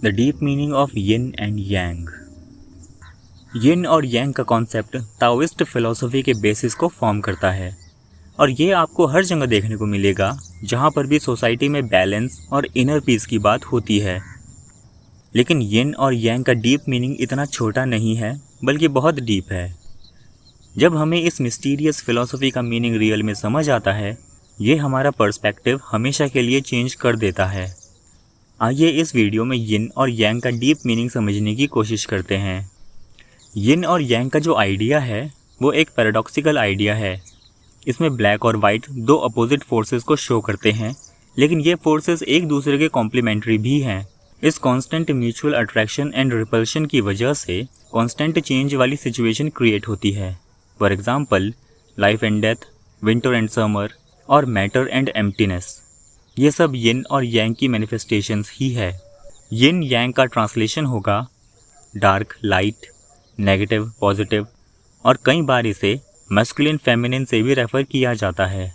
The deep meaning of yin and yang. Yin और yang का concept Taoist philosophy के basis को form करता है और ये आपको हर जगह देखने को मिलेगा जहाँ पर भी सोसाइटी में बैलेंस और इनर पीस की बात होती है। लेकिन यिन और यांग का डीप मीनिंग इतना छोटा नहीं है बल्कि बहुत डीप है। जब हमें इस मिस्टीरियस फिलॉसफी का मीनिंग रियल में समझ आता है, ये हमारा पर्सपेक्टिव हमेशा के लिए चेंज कर देता है। आइए इस वीडियो में यिन और यांग का डीप मीनिंग समझने की कोशिश करते हैं। यिन और यांग का जो आइडिया है वो एक पैराडॉक्सिकल आइडिया है। इसमें ब्लैक और वाइट दो अपोजिट फोर्सेस को शो करते हैं, लेकिन ये फोर्सेस एक दूसरे के कॉम्प्लीमेंट्री भी हैं। इस constant mutual attraction and repulsion की वजह से कांस्टेंट चेंज वाली सिचुएशन क्रिएट होती है। For example, life and death, winter and summer और मैटर एंड एम्प्टीनेस, ये सब यिन और यांग की मैनिफेस्टेशंस ही है। यिन यांग का ट्रांसलेशन होगा डार्क लाइट, नेगेटिव पॉजिटिव, और कई बार इसे मैस्कुलिन फेमिनिन से भी रेफर किया जाता है।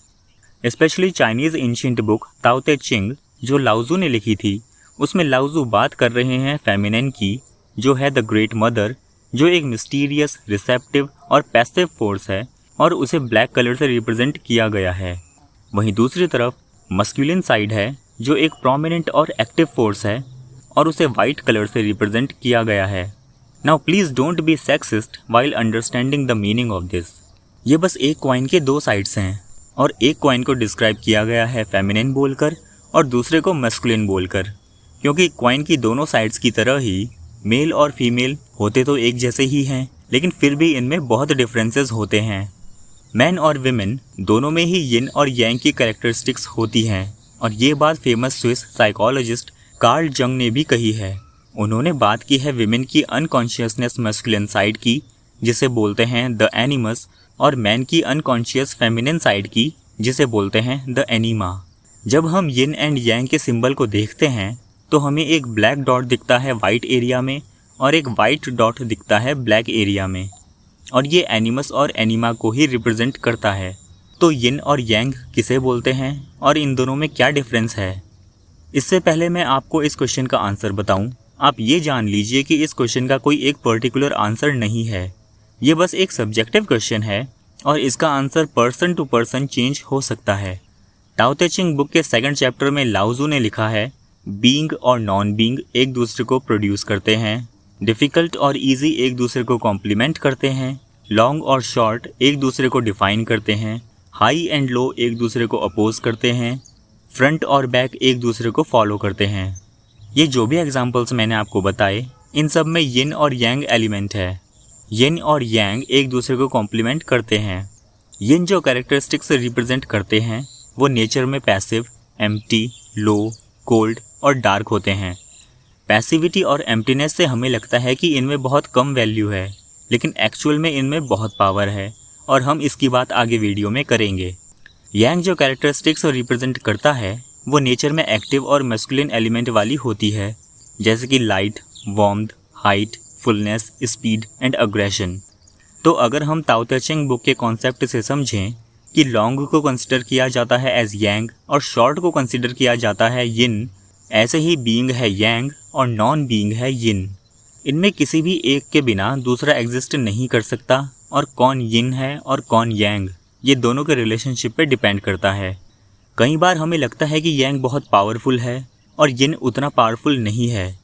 स्पेशली चाइनीज़ एंशिएंट बुक ताओ ते चिंग जो लाओजू ने लिखी थी, उसमें लाओजू बात कर रहे हैं फेमिनिन की, जो है द ग्रेट मदर, जो एक मिस्टीरियस, रिसेप्टिव और पैसिव फोर्स है और उसे ब्लैक कलर से रिप्रेजेंट किया गया है। वहीं दूसरी तरफ मस्कुलिन साइड है जो एक प्रोमिनेंट और एक्टिव फोर्स है और उसे वाइट कलर से रिप्रेजेंट किया गया है। Now please don't be sexist while understanding the meaning of this. ये बस एक कॉइन के दो साइड्स हैं और एक कॉइन को डिस्क्राइब किया गया है फेमिनिन बोलकर और दूसरे को मस्कुलिन बोलकर, क्योंकि कॉइन की दोनों साइड्स की तरह ही मेल और फीमेल होते तो एक जैसे ही हैं, लेकिन फिर भी इनमें बहुत डिफरेंसेस होते हैं। मैन और विमेन दोनों में ही यिन और यांग की कैरेक्टरिस्टिक्स होती हैं और ये बात फेमस स्विस साइकोलॉजिस्ट कार्ल जंग ने भी कही है। उन्होंने बात की है विमेन की अनकॉन्शियसनेस मैस्कुलिन साइड की, जिसे बोलते हैं द एनिमस, और मैन की अनकॉन्शियस फेमिनिन साइड की, जिसे बोलते हैं द एनिमा। जब हम यिन एंड यांग के सिंबल को देखते हैं तो हमें एक ब्लैक डॉट दिखता है वाइट एरिया में और एक वाइट डॉट दिखता है ब्लैक एरिया में, और ये एनिमस और एनिमा को ही रिप्रेजेंट करता है। तो यिन और यांग किसे बोलते हैं और इन दोनों में क्या डिफरेंस है? इससे पहले मैं आपको इस क्वेश्चन का आंसर बताऊं, आप ये जान लीजिए कि इस क्वेश्चन का कोई एक पर्टिकुलर आंसर नहीं है। ये बस एक सब्जेक्टिव क्वेश्चन है और इसका answer person to person change हो सकता है। ताओ ते चिंग बुक के सेकंड चैप्टर में लाओजू ने लिखा है, बीइंग और नॉन बीइंग एक दूसरे को प्रोड्यूस करते हैं, डिफ़िकल्ट और इजी एक दूसरे को कॉम्प्लीमेंट करते हैं, लॉन्ग और शॉर्ट एक दूसरे को डिफ़ाइन करते हैं, हाई एंड लो एक दूसरे को अपोज करते हैं, फ्रंट और बैक एक दूसरे को फॉलो करते हैं। ये जो भी एग्जांपल्स मैंने आपको बताए, इन सब में यिन और यांग एलिमेंट है। यिन और यांग एक दूसरे को कॉम्प्लीमेंट करते हैं। यिन जो कैरेक्टरिस्टिक्स रिप्रेजेंट करते हैं वो नेचर में पैसिव, एम्प्टी, लो, कोल्ड और डार्क होते हैं। पैसिविटी और एम्प्टीनेस से हमें लगता है कि इनमें बहुत कम वैल्यू है, लेकिन एक्चुअल में इनमें बहुत पावर है और हम इसकी बात आगे वीडियो में करेंगे। यांग जो कैरेक्टरिस्टिक्स रिप्रेजेंट करता है वो नेचर में एक्टिव और मैस्कुलिन एलिमेंट वाली होती है, जैसे कि light, warmth, height, fullness, speed and aggression. तो अगर हम ताओ ते चिंग बुक के कॉन्सेप्ट से समझें कि लॉन्ग को कंसिडर किया जाता है एज यांग और शॉर्ट को कंसिडर किया जाता है यिन, ऐसे ही बीइंग है यांग और नॉन बीइंग है यिन। इनमें किसी भी एक के बिना दूसरा एग्जिस्ट नहीं कर सकता और कौन यिन है और कौन यांग, ये दोनों के रिलेशनशिप पे डिपेंड करता है। कई बार हमें लगता है कि यांग बहुत पावरफुल है और यिन उतना पावरफुल नहीं है,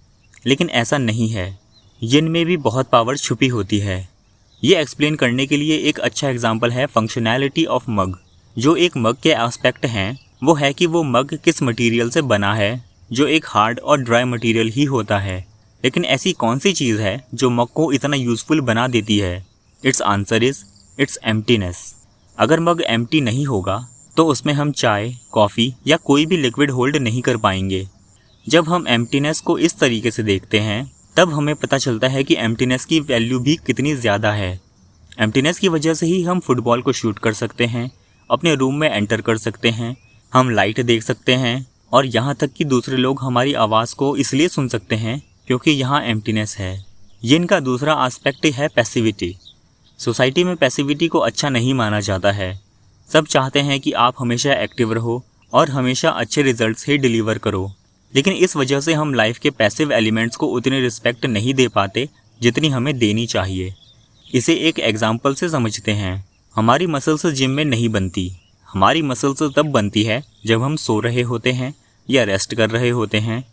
लेकिन ऐसा नहीं है। यिन में भी बहुत पावर छुपी होती है। ये एक्सप्लेन करने के लिए एक अच्छा एग्जाम्पल है फंक्शनैलिटी ऑफ मग। जो एक मग के एस्पेक्ट हैं वो है कि वो मग किस मटीरियल से बना है, जो एक हार्ड और ड्राई मटीरियल ही होता है। लेकिन ऐसी कौन सी चीज़ है जो मग को इतना यूज़फुल बना देती है? It's answer is it's emptiness. अगर मग एम्प्टी नहीं होगा तो उसमें हम चाय, कॉफ़ी या कोई भी लिक्विड होल्ड नहीं कर पाएंगे। जब हम एम्प्टीनेस को इस तरीके से देखते हैं तब हमें पता चलता है कि एम्प्टीनेस की वैल्यू भी कितनी ज़्यादा है। एम्प्टीनेस की वजह से ही हम फुटबॉल को शूट कर सकते हैं, अपने रूम में एंटर कर सकते हैं, हम लाइट देख सकते हैं और यहाँ तक कि दूसरे लोग हमारी आवाज़ को इसलिए सुन सकते हैं क्योंकि यहाँ एम्प्टीनेस है। यिन का दूसरा एस्पेक्ट है पैसिविटी। सोसाइटी में पैसिविटी को अच्छा नहीं माना जाता है। सब चाहते हैं कि आप हमेशा एक्टिव रहो और हमेशा अच्छे रिजल्ट्स ही डिलीवर करो। लेकिन इस वजह से हम लाइफ के पैसिव एलिमेंट्स को उतनी रिस्पेक्ट नहीं दे पाते जितनी हमें देनी चाहिए। इसे एक एग्जाम्पल से समझते हैं। हमारी मसल्स जिम में नहीं बनती, हमारी मसल्स तब बनती है जब हम सो रहे होते हैं या रेस्ट कर रहे होते हैं,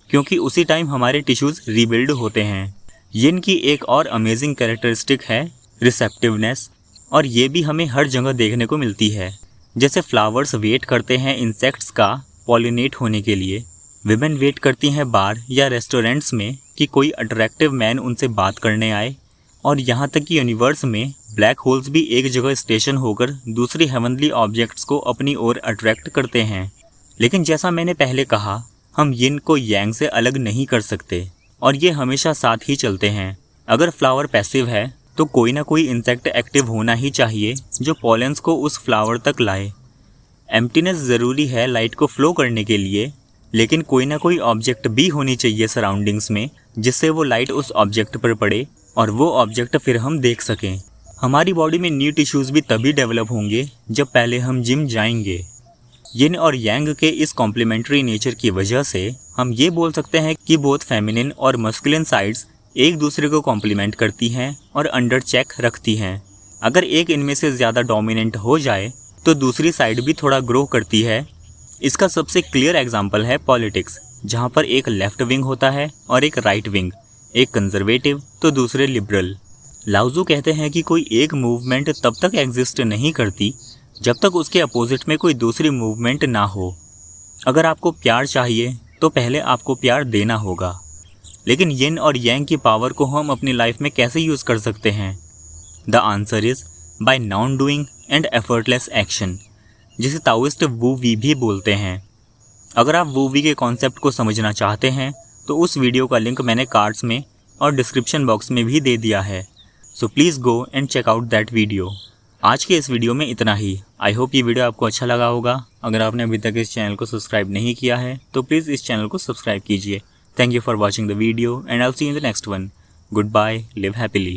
क्योंकि उसी टाइम हमारे टिश्यूज़ रीबिल्ड होते हैं। यिन की एक और अमेजिंग कैरेक्टरिस्टिक है रिसेप्टिवनेस, और ये भी हमें हर जगह देखने को मिलती है। जैसे फ्लावर्स वेट करते हैं इंसेक्ट्स का पॉलिनेट होने के लिए, विमेन वेट करती हैं बार या रेस्टोरेंट्स में कि कोई अट्रैक्टिव मैन उनसे बात करने आए, और यहाँ तक कि यूनिवर्स में ब्लैक होल्स भी एक जगह स्टेशन होकर दूसरी हेवनली ऑब्जेक्ट्स को अपनी ओर अट्रैक्ट करते हैं। लेकिन जैसा मैंने पहले कहा, हम यिन को यांग से अलग नहीं कर सकते और ये हमेशा साथ ही चलते हैं। अगर फ्लावर पैसिव है तो कोई ना कोई इंसेक्ट एक्टिव होना ही चाहिए जो पॉलेंस को उस फ्लावर तक लाए। एम्प्टीनेस ज़रूरी है लाइट को फ्लो करने के लिए, लेकिन कोई ना कोई ऑब्जेक्ट भी होनी चाहिए सराउंडिंग्स में जिससे वो लाइट उस ऑब्जेक्ट पर पड़े और वो ऑब्जेक्ट फिर हम देख सकें। हमारी बॉडी में न्यू टिश्यूज़ भी तभी डेवलप होंगे जब पहले हम जिम जाएंगे। यिन और यांग के इस कॉम्प्लीमेंट्री नेचर की वजह से हम ये बोल सकते हैं कि बोथ फेमिनिन और मस्कुलिन साइड्स एक दूसरे को कॉम्प्लीमेंट करती हैं और अंडर चेक रखती हैं। अगर एक इनमें से ज़्यादा डोमिनेंट हो जाए तो दूसरी साइड भी थोड़ा ग्रो करती है। इसका सबसे क्लियर एग्जाम्पल है पॉलिटिक्स, जहाँ पर एक लेफ्ट विंग होता है और एक राइट विंग, एक कंजर्वेटिव तो दूसरे लिबरल। लाओजू कहते हैं कि कोई एक मूवमेंट तब तक एग्जिस्ट नहीं करती जब तक उसके अपोजिट में कोई दूसरी मूवमेंट ना हो। अगर आपको प्यार चाहिए तो पहले आपको प्यार देना होगा। लेकिन यिन और यांग की पावर को हम अपनी लाइफ में कैसे यूज़ कर सकते हैं? The answer is by non doing and effortless action, जिसे ताओइस्ट वू वी भी बोलते हैं। अगर आप वू वी के कॉन्सेप्ट को समझना चाहते हैं तो उस वीडियो का लिंक मैंने कार्ड्स में और डिस्क्रिप्शन बॉक्स में भी दे दिया है, so please go and check out that video. आज के इस वीडियो में इतना ही। आई होप ये वीडियो आपको अच्छा लगा होगा। अगर आपने अभी तक इस चैनल को सब्सक्राइब नहीं किया है तो प्लीज़ इस चैनल को सब्सक्राइब कीजिए। Thank you for watching the video and I'll see you in the next one. Goodbye, live happily.